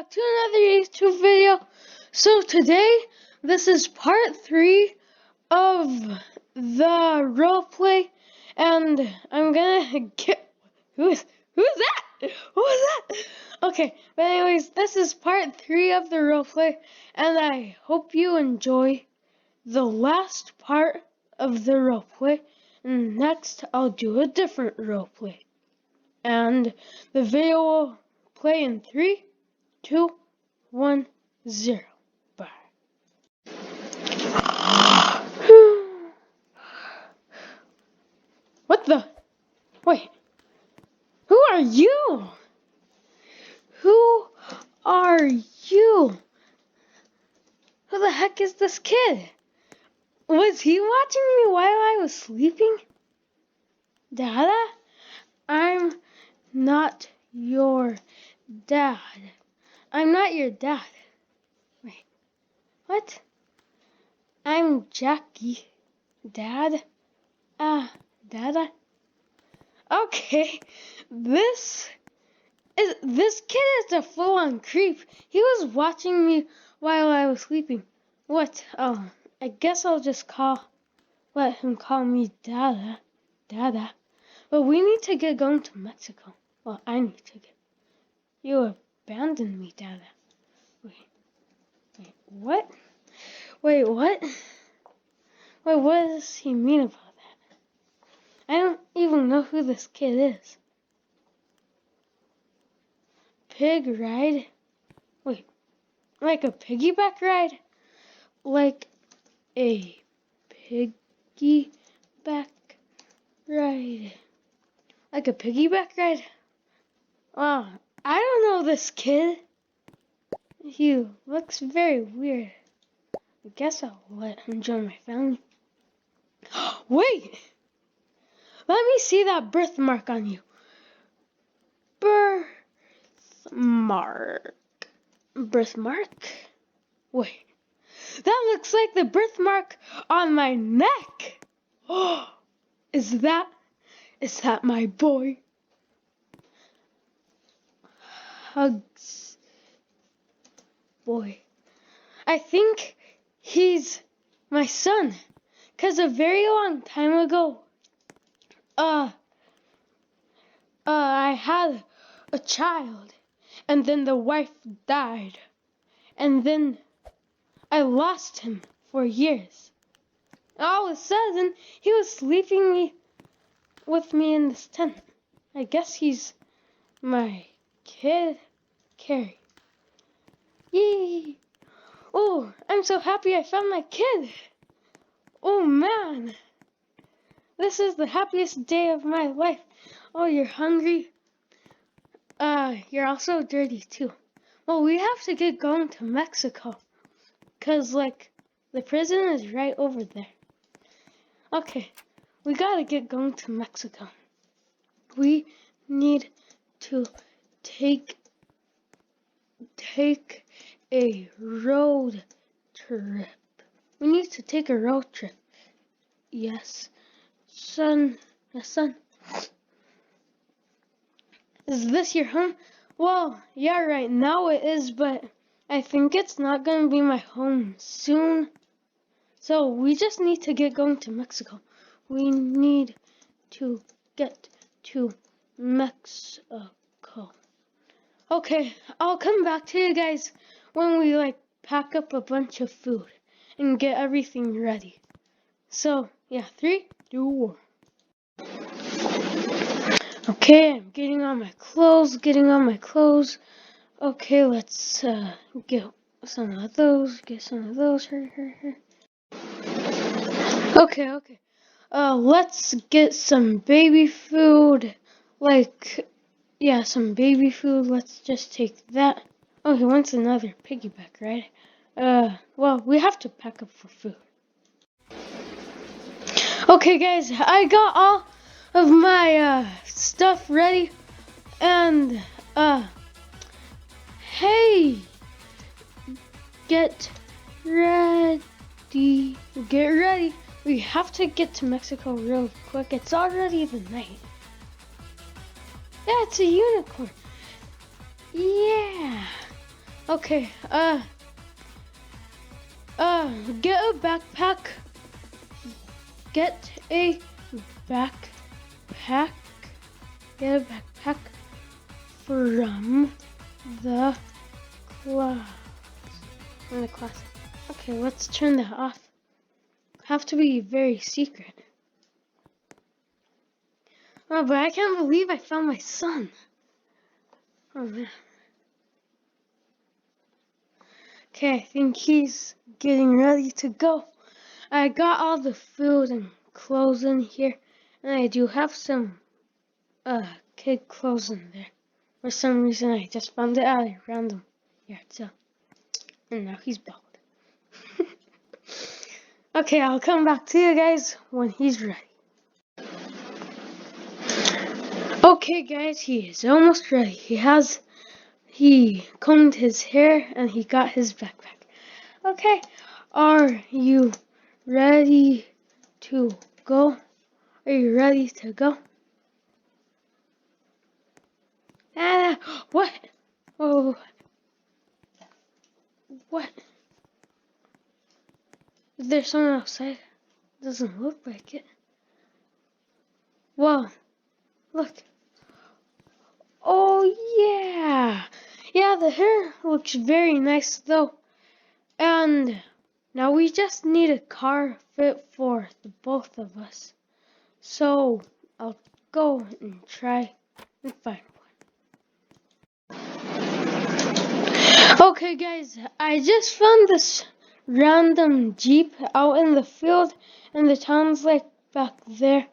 back to another YouTube video. So today, this is part 3 of the roleplay, and I'm gonna get who's that? Who is that? Okay, but anyways, this is part 3 of the roleplay, and I hope you enjoy the last part of the roleplay. And next, I'll do a different roleplay, and the video will play in 3, 2, 1, 0. Bye. What the? Wait. Who are you? Who are you? Who the heck is this kid? Was he watching me while I was sleeping? Dada? I'm not your dad. I'm not your dad. Wait, what? I'm Jackie. Dad? Dada? Okay, this kid is a full-on creep. He was watching me while I was sleeping. What? Oh, I guess I'll just let him call me Dada. Dada. But we need to get going to Mexico. Well, I need to get. You abandoned me, Dada. Wait, what? Wait, what? Wait, what does he mean about that? I don't even know who this kid is. Pig ride? Wait, like a piggyback ride? Like a piggyback ride? Like a piggyback ride? Wow, I don't know this kid. He looks very weird. I guess I'll let him join my family. Wait! Let me see that birthmark on you. Birthmark. Birthmark? Wait. That looks like the birthmark on my neck. Oh, is that my boy? Hugs. Boy. I think he's my son. 'Cause a very long time ago, I had a child, and then the wife died, and then I lost him for years. All of a sudden, he was sleeping with me in this tent. I guess he's my kid, Carrie. Yee! Oh, I'm so happy I found my kid. Oh man, this is the happiest day of my life. Oh, you're hungry? You're also dirty too. Well, we have to get going to Mexico, 'cause the prison is right over there. Okay, we gotta get going to Mexico. We need to take a road trip. We need to take a road trip. Yes, son. Yes, son. Is this your home? Well, yeah, right now it is, but I think it's not gonna be my home soon. So we just need to get going to Mexico. We need to get to Mexico. Okay, I'll come back to you guys when we pack up a bunch of food and get everything ready. So, yeah, 3, 2, 1. Okay, I'm getting on my clothes. Okay, let's get some of those. Here. Okay. Let's get some baby food. Some baby food. Let's just take that. Oh, he wants another piggyback, right? Well, we have to pack up for food. Okay, guys, I got all of my stuff ready, and hey, get ready. We have to get to Mexico real quick. It's already the night. Yeah, it's a unicorn. Yeah. Okay, get a backpack. Get a backpack. Get a backpack from the class. From the class. Okay, let's turn that off. Have to be very secret. Oh, but I can't believe I found my son. Oh man. Okay, I think he's getting ready to go. I got all the food and clothes in here, and I do have some kid clothes in there. For some reason, I just found it out at random here, so. And now he's bald. Okay, I'll come back to you guys when he's ready. Okay, guys, he is almost ready. He combed his hair and he got his backpack. Okay, are you ready to go? Are you ready to go? What? Oh, what? Is there someone outside? Doesn't look like it. Whoa, look. Oh, yeah. Yeah, the hair looks very nice though. And now we just need a car fit for the both of us. So I'll go and try and find one. Okay guys, I just found this random Jeep out in the field and the town's like back there.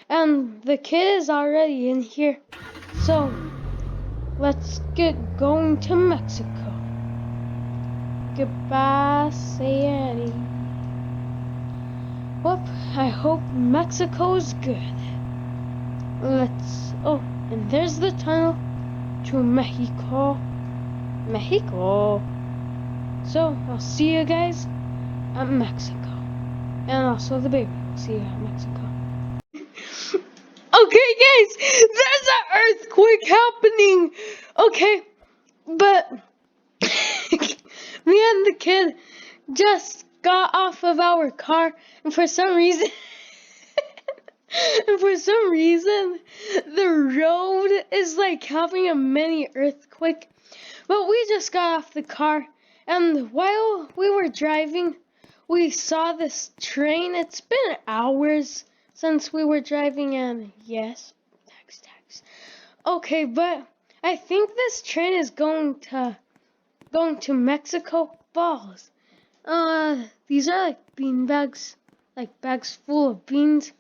And the kid is already in here. So let's get going to Mexico. Goodbye, Sandy. Well, I hope Mexico's good. Oh, and there's the tunnel to Mexico. So, I'll see you guys at Mexico. And also the baby will see you at Mexico. Okay, guys, there's an earthquake happening. Okay, but me and the kid just got off of our car, and for some reason, the road is like having a mini earthquake. But we just got off the car, and while we were driving, we saw this train. It's been hours since we were driving, and yes, tax. Okay, but I think this train is going to Mexico Falls. These are like bean bags, like bags full of beans.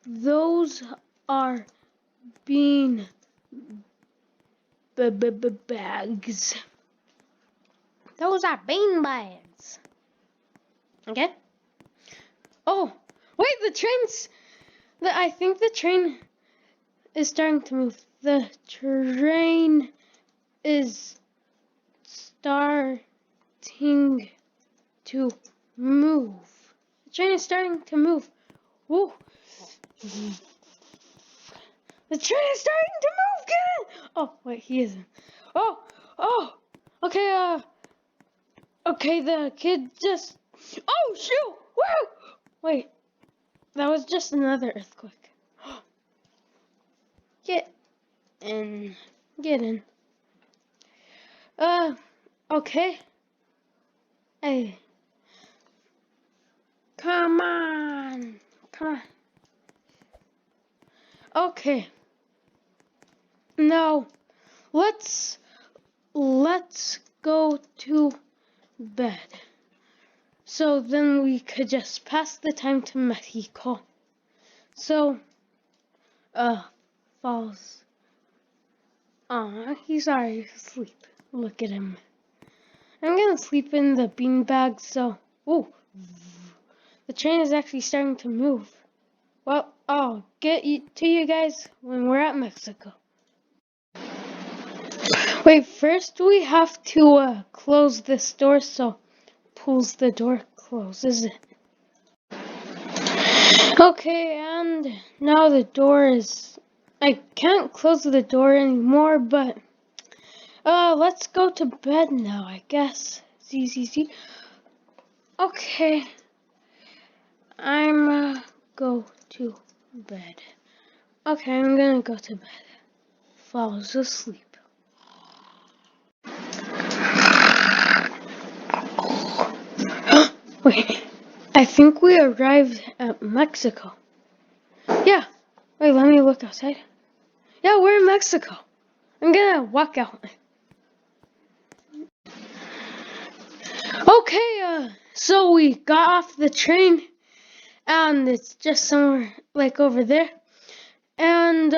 Those are bean bags. Those are bean bags. Okay. Oh, wait, I think the train is starting to move. The train is starting to move. The train is starting to move. Whoa. The train is starting to move, get it! Oh, wait, he isn't. Oh, okay, okay, the kid just, oh, shoot, whoa! Wait, that was just another earthquake. Get in. Okay. Hey. Come on. Okay. Now, let's go to bed. So then we could just pass the time to Mexico. So, Falls. He's already asleep. Look at him. I'm gonna sleep in the beanbag, so... Ooh. The train is actually starting to move. Well, I'll get to you guys when we're at Mexico. Wait, first we have to close this door, so pulls the door, closes it. Okay, and now the door is... I can't close the door anymore, but Let's go to bed now, I guess. Z. Okay. I'm go to bed. Okay, I'm gonna go to bed. Falls asleep. Wait, I think we arrived at Mexico. Yeah. Wait, let me look outside. Yeah, we're in Mexico. I'm gonna walk out. Okay, so we got off the train, and it's just somewhere, like, over there. And,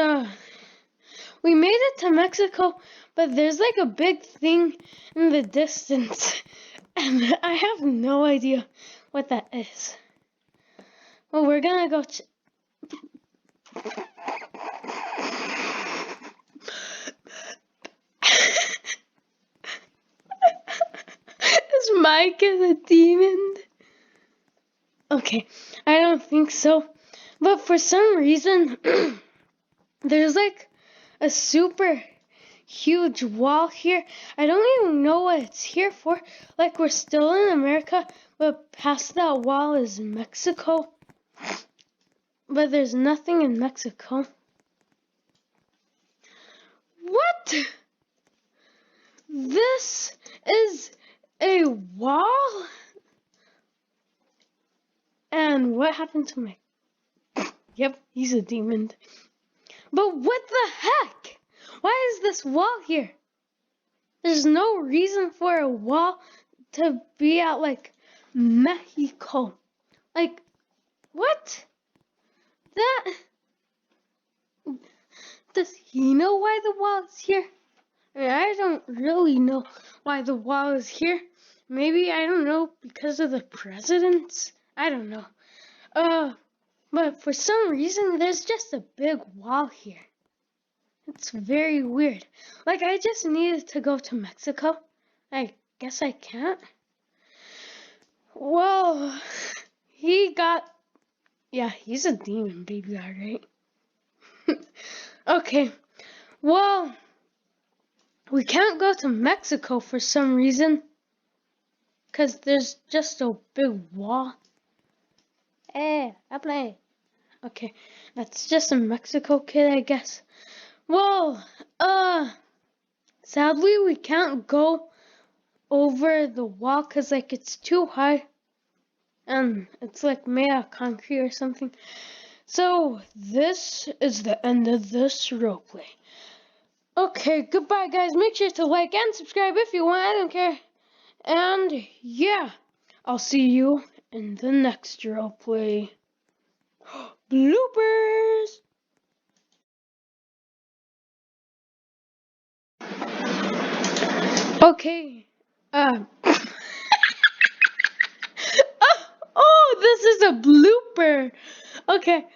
we made it to Mexico, but there's, like, a big thing in the distance. And I have no idea what that is. Well, we're gonna go Is Mike a demon? Okay, I don't think so. But for some reason, there's like a super huge wall here. I don't even know what it's here for. Like, we're still in America, but past that wall is Mexico. But there's nothing in Mexico. What? This is a wall? And what happened to my... Yep, he's a demon. But what the heck? Why is this wall here? There's no reason for a wall to be at, like, Mexico. Like, what? That... Does he know why the wall is here? I mean, I don't really know why the wall is here. Maybe, I don't know, because of the presidents? I don't know. But for some reason, there's just a big wall here. It's very weird. Like, I just needed to go to Mexico. I guess I can't. Well, yeah, he's a demon baby, alright. Okay, well, we can't go to Mexico for some reason. Because there's just a big wall. Hey, I play. Okay, that's just a Mexico kid, I guess. Well, sadly we can't go over the wall because, like, it's too high. And it's, like, made out of concrete or something. So, this is the end of this roleplay. Okay, goodbye, guys. Make sure to like and subscribe if you want. I don't care. And, yeah, I'll see you in the next roleplay. Bloopers! Okay. Oh, this is a blooper. Okay.